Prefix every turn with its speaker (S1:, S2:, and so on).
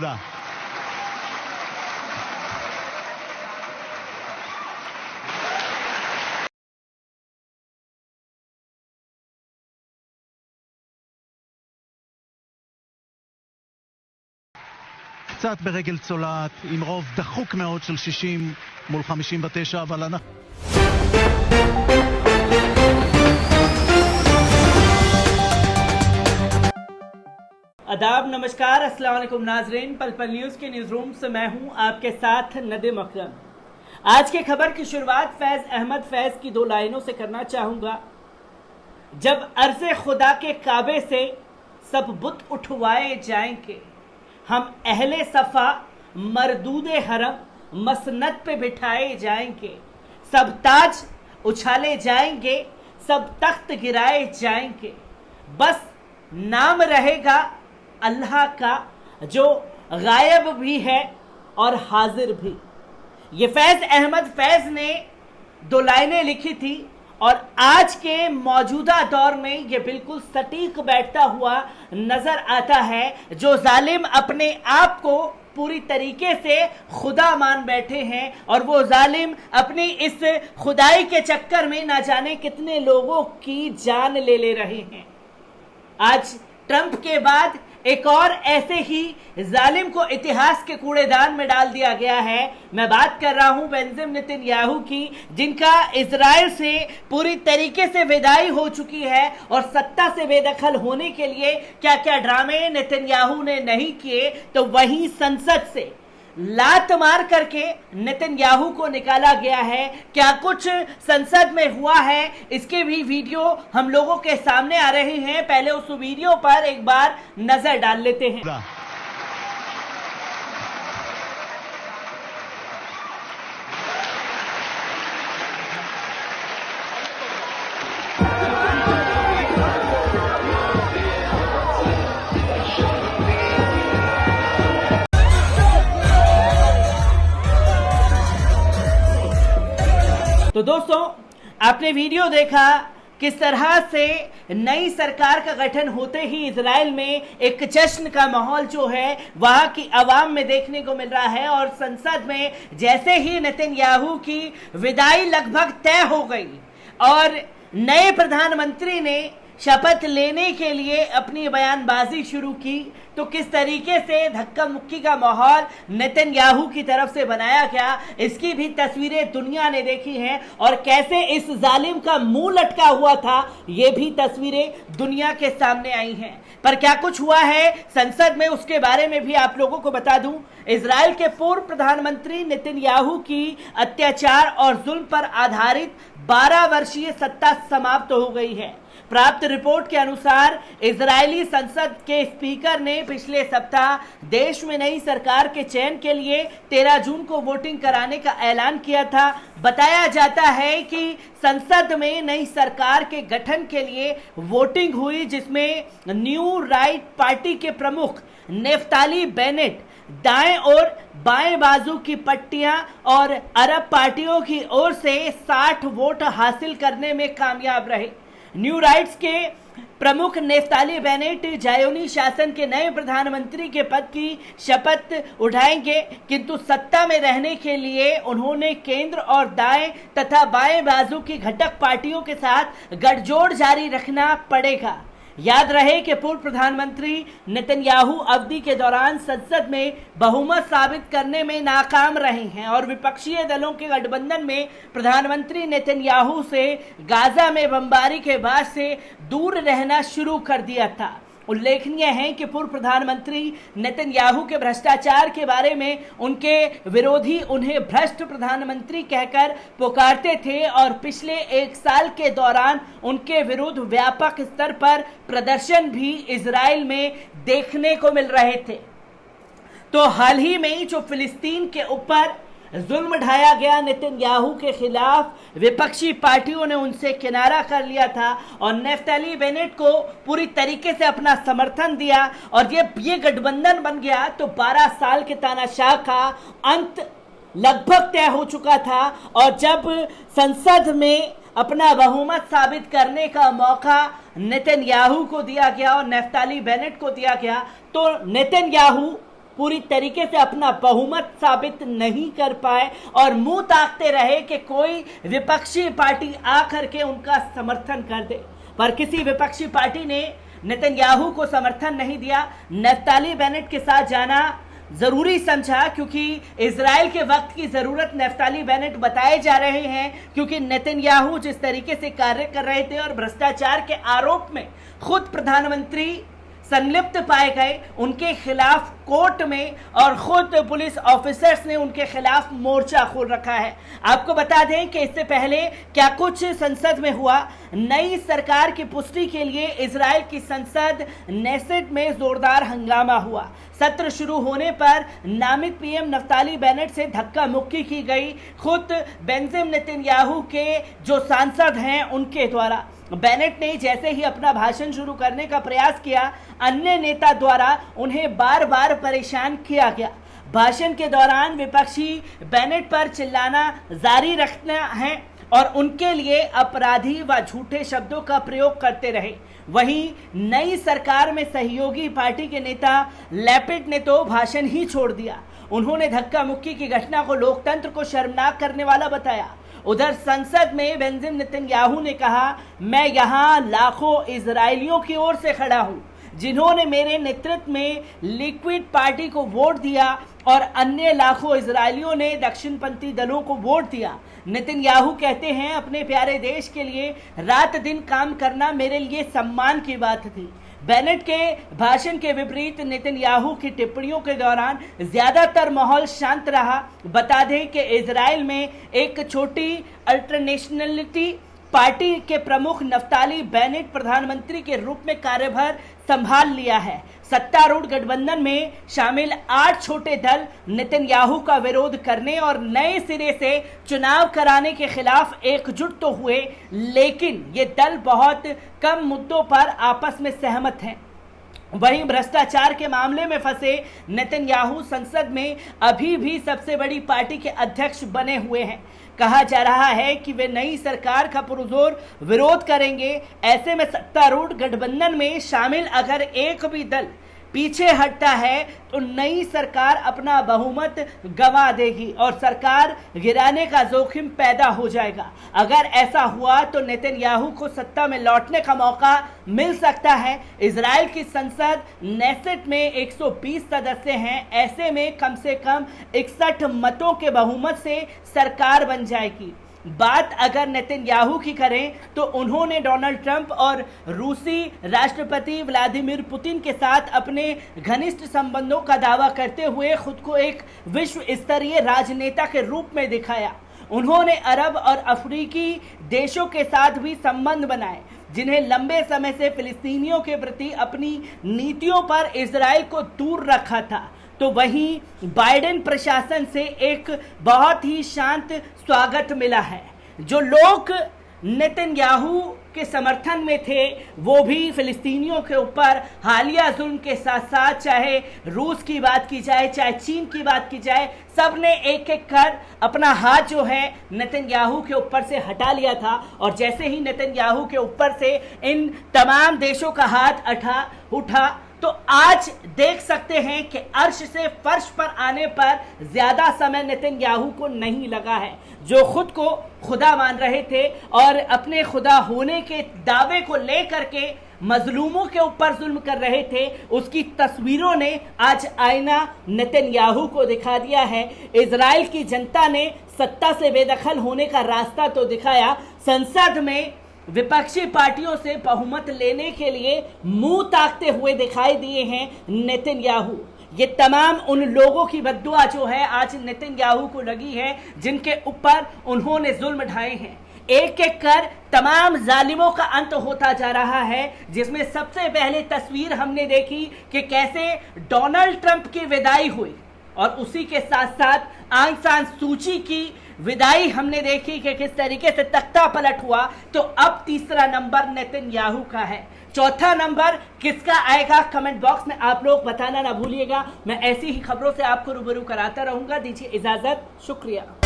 S1: קצת ברגל צולעת, עם רוב דחוק מאוד של 60 מול 59, אבל אנחנו...
S2: आदाब, नमस्कार, अस्सलाम वालेकुम नाजरीन। पल पल न्यूज़ के न्यूज़ रूम से मैं हूं आपके साथ नदीम अकरम। आज के खबर की शुरुआत फैज़ अहमद फैज़ की दो लाइनों से करना चाहूँगा। जब अर्ज़े खुदा के काबे से सब बुत उठवाए जाएंगे, हम अहले सफ़ा मरदूदे हरम मसनद पे बिठाए जाएंगे, सब ताज उछाले जाएंगे, सब तख्त गिराए जाएंगे, बस नाम रहेगा अल्लाह का जो गायब भी है और हाजिर भी। ये फैज़ अहमद फैज़ ने दो लाइनें लिखी थी और आज के मौजूदा दौर में ये बिल्कुल सटीक बैठता हुआ नजर आता है। जो जालिम अपने आप को पूरी तरीके से खुदा मान बैठे हैं और वो जालिम अपनी इस खुदाई के चक्कर में ना जाने कितने लोगों की जान ले रहे हैं। आज ट्रंप के बाद एक और ऐसे ही जालिम को इतिहास के कूड़ेदान में डाल दिया गया है। मैं बात कर रहा हूं बेंजामिन नेतन्याहू की, जिनका इजराइल से पूरी तरीके से विदाई हो चुकी है और सत्ता से बेदखल होने के लिए क्या क्या ड्रामे नेतन्याहू ने नहीं किए, तो वहीं संसद से लात मार करके नेतन्याहू को निकाला गया है। क्या कुछ संसद में हुआ है, इसके भी वीडियो हम लोगों के सामने आ रहे हैं। पहले उस वीडियो पर एक बार नजर डाल लेते हैं। तो दोस्तों, आपने वीडियो देखा किस तरह से नई सरकार का गठन होते ही इजराइल में एक जश्न का माहौल जो है वहां की आवाम में देखने को मिल रहा है। और संसद में जैसे ही नेतन्याहू की विदाई लगभग तय हो गई और नए प्रधानमंत्री ने शपथ लेने के लिए अपनी बयानबाजी शुरू की, तो किस तरीके से धक्का मुक्की का माहौल नेतन्याहू की तरफ से बनाया गया, इसकी भी तस्वीरें दुनिया ने देखी हैं। और कैसे इस जालिम का मुंह लटका हुआ था, ये भी तस्वीरें दुनिया के सामने आई हैं। पर क्या कुछ हुआ है संसद में, उसके बारे में भी आप लोगों को बता दूं। इजराइल के पूर्व प्रधानमंत्री नेतन्याहू की अत्याचार और जुल्म पर आधारित 12 वर्षीय सत्ता समाप्त हो गई है। प्राप्त रिपोर्ट के अनुसार इजरायली संसद के स्पीकर ने पिछले सप्ताह देश में नई सरकार के चयन के लिए 13 जून को वोटिंग कराने का ऐलान किया था। बताया जाता है कि संसद में नई सरकार के गठन के लिए वोटिंग हुई, जिसमें न्यू राइट पार्टी के प्रमुख नेफ्ताली बेनेट दाएं और बाएं बाजू की पट्टियां और अरब पार्टियों की ओर से 60 वोट हासिल करने में कामयाब रहे। न्यू राइट्स के प्रमुख नेफ्ताली बेनेट जायोनी शासन के नए प्रधानमंत्री के पद की शपथ उठाएंगे, किंतु सत्ता में रहने के लिए उन्होंने केंद्र और दाएं तथा बाएं बाजू की घटक पार्टियों के साथ गठजोड़ जारी रखना पड़ेगा। याद रहे कि पूर्व प्रधानमंत्री नेतन्याहू अवधि के दौरान संसद में बहुमत साबित करने में नाकाम रहे हैं और विपक्षी दलों के गठबंधन में प्रधानमंत्री नेतन्याहू से गाजा में बमबारी के बाद से दूर रहना शुरू कर दिया था। उल्लेखनीय है कि पूर्व प्रधानमंत्री नेतन्याहू के भ्रष्टाचार के बारे में उनके विरोधी उन्हें भ्रष्ट प्रधानमंत्री कहकर पुकारते थे और पिछले एक साल के दौरान उनके विरुद्ध व्यापक स्तर पर प्रदर्शन भी इजराइल में देखने को मिल रहे थे। तो हाल ही में जो फिलिस्तीन के ऊपर जुल्म ढाया गया नेतन्याहू के खिलाफ विपक्षी पार्टियों ने उनसे किनारा कर लिया था और नेफ्ताली बेनेट को पूरी तरीके से अपना समर्थन दिया और ये गठबंधन बन गया। तो 12 साल के तानाशाह का अंत लगभग तय हो चुका था और जब संसद में अपना बहुमत साबित करने का मौका नेतन्याहू को दिया गया और नेफ्ताली बेनेट को दिया गया, तो नेतन्याहू पूरी तरीके से अपना बहुमत साबित नहीं कर पाए और मुंह ताकते रहे कि कोई विपक्षी पार्टी आकर के उनका समर्थन कर दे। पर किसी विपक्षी पार्टी ने नेतन्याहू को समर्थन नहीं दिया। नफ्ताली बेनेट के साथ जाना जरूरी समझा क्योंकि इजराइल के वक्त की जरूरत नफ्ताली बेनेट बताए जा रहे हैं, क्योंकि नेतन्याहू जिस तरीके से कार्य कर रहे थे और भ्रष्टाचार के आरोप में खुद प्रधानमंत्री संलिप्त पाए गए, उनके खिलाफ कोर्ट में और खुद पुलिस ऑफिसर्स ने उनके खिलाफ मोर्चा खोल रखा है। आपको बता दें कि इससे पहले क्या कुछ संसद में हुआ। नई सरकार की पुष्टि के लिए इजराइल की संसद नेसेट में जोरदार हंगामा हुआ। सत्र शुरू होने पर नामित पीएम नफ्ताली बेनेट से धक्का मुक्की की गई, खुद बेंजामिन नेतन्याहू के जो सांसद हैं उनके द्वारा। बेनेट ने जैसे ही अपना भाषण शुरू करने का प्रयास किया, अन्य नेता द्वारा उन्हें बार बार परेशान किया गया। भाषण के दौरान विपक्षी बेनेट पर चिल्लाना जारी रखना है और उनके लिए अपराधी व झूठे शब्दों का प्रयोग करते रहे। वहीं नई सरकार में सहयोगी पार्टी के नेता लैपिड ने तो भाषण ही छोड़ दिया। उन्होंने धक्का मुक्की की घटना को लोकतंत्र को शर्मनाक करने वाला बताया। उधर संसद में बेंजामिन नेतन्याहू ने कहा, मैं यहाँ लाखों इजरायलियों की ओर से खड़ा हूँ जिन्होंने मेरे नेतृत्व में लिक्विड पार्टी को वोट दिया और अन्य लाखों इजरायलियों ने दक्षिणपंथी दलों को वोट दिया। नेतन्याहू कहते हैं, अपने प्यारे देश के लिए रात दिन काम करना मेरे लिए सम्मान की बात थी। बेनेट के भाषण के विपरीत नेतन्याहू की टिप्पणियों के दौरान ज्यादातर माहौल शांत रहा। बता दें कि इजराइल में एक छोटी अल्टरनेशनलिटी पार्टी के प्रमुख नफ्ताली बेनेट प्रधानमंत्री के रूप में कार्यभार संभाल लिया है। सत्तारूढ़ गठबंधन में शामिल 8 छोटे दल नेतन्याहू का विरोध करने और नए सिरे से चुनाव कराने के खिलाफ एकजुट तो हुए, लेकिन ये दल बहुत कम मुद्दों पर आपस में सहमत हैं। वहीं भ्रष्टाचार के मामले में फंसे नेतन्याहू संसद में अभी भी सबसे बड़ी पार्टी के अध्यक्ष बने हुए हैं। कहा जा रहा है कि वे नई सरकार का पुरजोर विरोध करेंगे। ऐसे में सत्तारूढ़ गठबंधन में शामिल अगर एक भी दल पीछे हटता है तो नई सरकार अपना बहुमत गंवा देगी और सरकार गिराने का जोखिम पैदा हो जाएगा। अगर ऐसा हुआ तो नेतन्याहू को सत्ता में लौटने का मौका मिल सकता है। इजराइल की संसद नेसेट में 120 सदस्य हैं। ऐसे में कम से कम 61 मतों के बहुमत से सरकार बन जाएगी। बात अगर नेतन्याहू की करें तो उन्होंने डोनाल्ड ट्रंप और रूसी राष्ट्रपति व्लादिमीर पुतिन के साथ अपने घनिष्ठ संबंधों का दावा करते हुए खुद को एक विश्व स्तरीय राजनेता के रूप में दिखाया। उन्होंने अरब और अफ्रीकी देशों के साथ भी संबंध बनाए जिन्हें लंबे समय से फिलिस्तीनियों के प्रति अपनी नीतियों पर इजराइल को दूर रखा था। तो वहीं बाइडेन प्रशासन से एक बहुत ही शांत स्वागत मिला है। जो लोग नेतन्याहू के समर्थन में थे वो भी फिलिस्तीनियों के ऊपर हालिया जुल्म के साथ साथ चाहे रूस की बात की जाए चाहे चीन की बात की जाए, सब ने एक एक कर अपना हाथ जो है नेतन्याहू के ऊपर से हटा लिया था। और जैसे ही नेतन्याहू के ऊपर से इन तमाम देशों का हाथ उठा तो आज देख सकते हैं कि अर्श से फर्श पर आने पर ज्यादा समय नेतन्याहू को नहीं लगा है। जो खुद को खुदा मान रहे थे और अपने खुदा होने के दावे को लेकर के मजलूमों के ऊपर जुल्म कर रहे थे, उसकी तस्वीरों ने आज आईना नेतन्याहू को दिखा दिया है। इजराइल की जनता ने सत्ता से बेदखल होने का रास्ता तो दिखाया, संसद में विपक्षी पार्टियों से बहुमत लेने के लिए मुंह ताकते हुए दिखाई दिए हैं नेतन्याहू। ये तमाम उन लोगों की बद्दुआ जो है आज नेतन्याहू को लगी है जिनके ऊपर उन्होंने जुल्म ढाए हैं। एक एक कर तमाम जालिमों का अंत होता जा रहा है, जिसमें सबसे पहले तस्वीर हमने देखी कि कैसे डोनाल्ड ट्रंप की विदाई हुई और उसी के साथ साथ आंग सान सूची की विदाई हमने देखी कि किस तरीके से तख्ता पलट हुआ। तो अब तीसरा नंबर नेतन्याहू का है, चौथा नंबर किसका आएगा कमेंट बॉक्स में आप लोग बताना ना भूलिएगा। मैं ऐसी ही खबरों से आपको रूबरू कराता रहूंगा। दीजिए इजाजत, शुक्रिया।